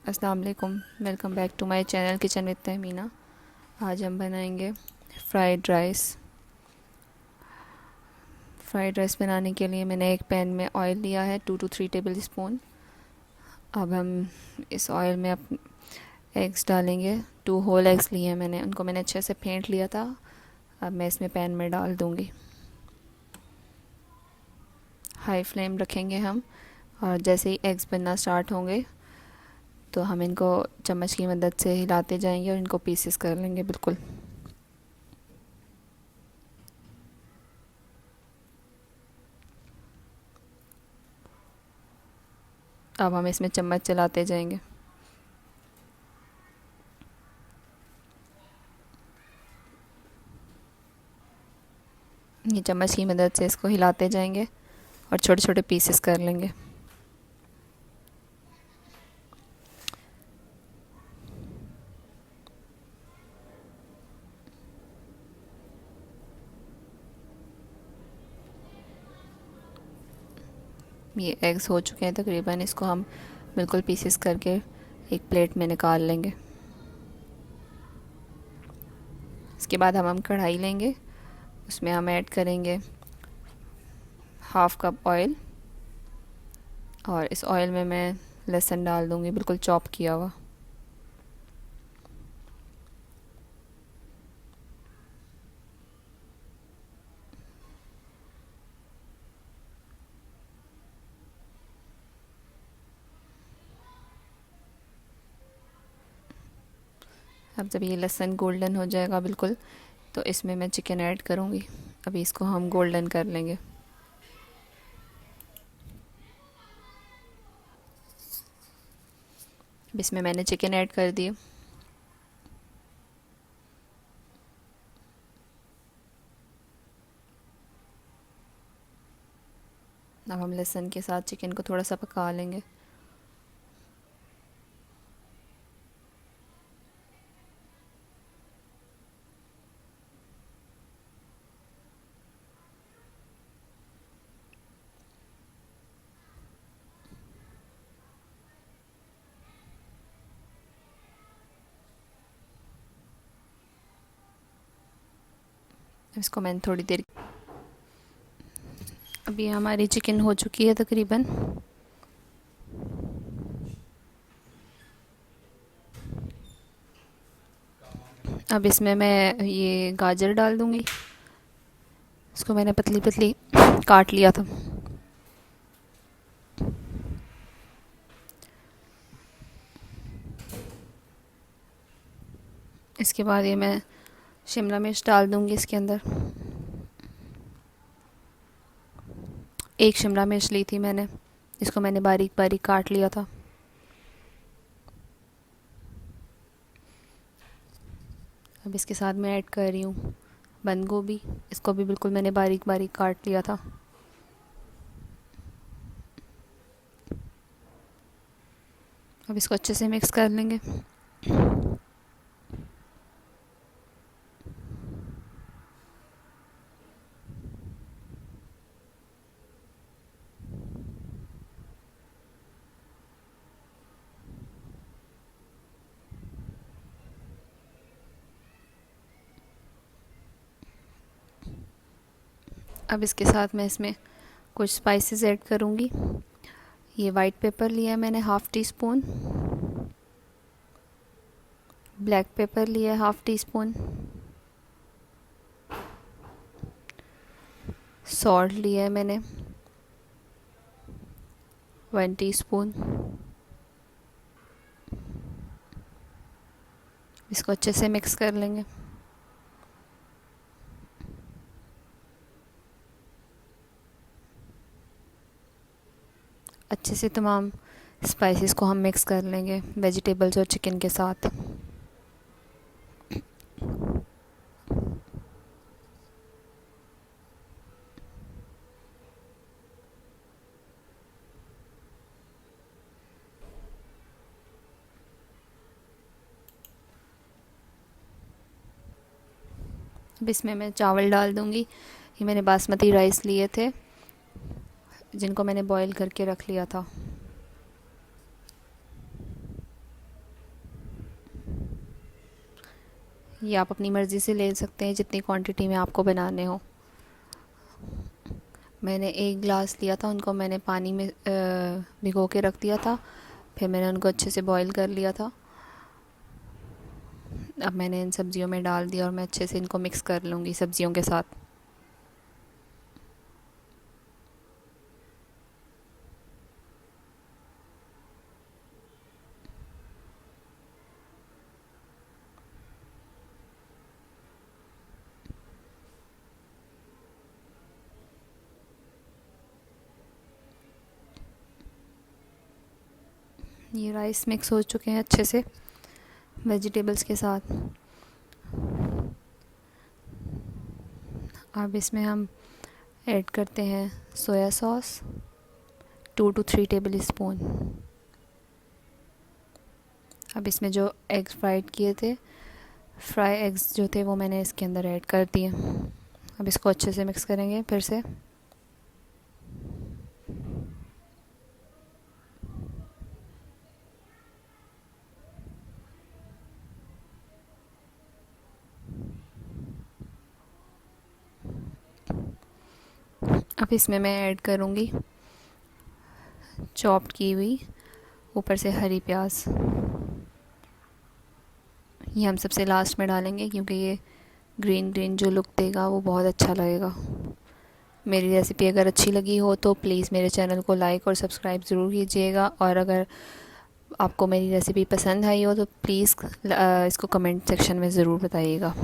अस्सलाम वालेकुम। Welcome back to my channel kitchen with Tahmina. आज हम बनाएंगे फ्राइड राइस। फ्राइड राइस बनाने के लिए मैंने एक पैन में ऑयल लिया है 2 to 3 टेबल स्पून। अब हम इस ऑयल में एग्स डालेंगे। 2 होल एग्स लिए हैं मैंने, उनको मैंने अच्छे से फेंट लिया था। अब मैं इसमें पैन में डाल दूँगी। हाई फ्लेम रखेंगे हम, और जैसे ही एग्स बनना स्टार्ट होंगे तो हम इनको चम्मच की मदद से हिलाते जाएंगे और इनको पीसेस कर लेंगे बिल्कुल। अब हम इसमें चम्मच चलाते जाएंगे। ये चम्मच की मदद से इसको हिलाते जाएंगे और छोटे छोटे पीसेस कर लेंगे। ये एग्स हो चुके हैं तकरीबन, इसको हम बिल्कुल पीसेस करके एक प्लेट में निकाल लेंगे। इसके बाद हम कढ़ाई लेंगे, उसमें हम ऐड करेंगे 1/2 कप ऑयल, और इस ऑयल में मैं लहसुन डाल दूँगी बिल्कुल चॉप किया हुआ। अब जब ये लहसुन गोल्डन हो जाएगा बिल्कुल, तो इसमें मैं चिकन ऐड करूँगी। अभी इसको हम गोल्डन कर लेंगे। अब इसमें मैंने चिकन ऐड कर दिया। अब हम लहसुन के साथ चिकन को थोड़ा सा पका लेंगे। इसको मैंने थोड़ी देर, अभी हमारी चिकन हो चुकी है तकरीबन। अब इसमें मैं ये गाजर डाल दूँगी। इसको मैंने पतली पतली काट लिया था। इसके बाद ये मैं शिमला मिर्च डाल दूँगी इसके अंदर। एक शिमला मिर्च ली थी मैंने, इसको मैंने बारीक बारीक काट लिया था। अब इसके साथ मैं ऐड कर रही हूँ बंद गोभी। इसको भी बिल्कुल मैंने बारीक बारीक काट लिया था। अब इसको अच्छे से मिक्स कर लेंगे। अब इसके साथ मैं इसमें कुछ स्पाइसेस ऐड करूँगी। ये वाइट पेपर लिया है मैंने 1/2 टी स्पून, ब्लैक पेपर लिया है 1/2 टी स्पून, सॉल्ट लिया है मैंने 1 टीस्पून। इसको अच्छे से मिक्स कर लेंगे। अच्छे से तमाम स्पाइसेस को हम मिक्स कर लेंगे वेजिटेबल्स और चिकन के साथ। अब इसमें मैं चावल डाल दूँगी। ये मैंने बासमती राइस लिए थे जिनको मैंने बॉईल करके रख लिया था। ये आप अपनी मर्ज़ी से ले सकते हैं जितनी क्वांटिटी में आपको बनाने हो। मैंने 1 गिलास लिया था, उनको मैंने पानी में भिगो के रख दिया था, फिर मैंने उनको अच्छे से बॉईल कर लिया था। अब मैंने इन सब्ज़ियों में डाल दिया और मैं अच्छे से इनको मिक्स कर लूँगी सब्ज़ियों के साथ। ये राइस मिक्स हो चुके हैं अच्छे से वेजिटेबल्स के साथ। अब इसमें हम ऐड करते हैं soya sauce 2 to 3 table spoon. अब इसमें जो एग्स फ्राइड किए थे, फ्राई एग्स जो थे वो मैंने इसके अंदर ऐड कर दिए। अब इसको अच्छे से मिक्स करेंगे फिर से। अब इसमें मैं ऐड करूँगी चॉप्ड की हुई ऊपर से हरी प्याज। ये हम सबसे लास्ट में डालेंगे क्योंकि ये ग्रीन ग्रीन जो लुक देगा वो बहुत अच्छा लगेगा। मेरी रेसिपी अगर अच्छी लगी हो तो प्लीज़ मेरे चैनल को लाइक और सब्सक्राइब ज़रूर कीजिएगा, और अगर आपको मेरी रेसिपी पसंद आई हो तो प्लीज़ इसको कमेंट सेक्शन में ज़रूर बताइएगा।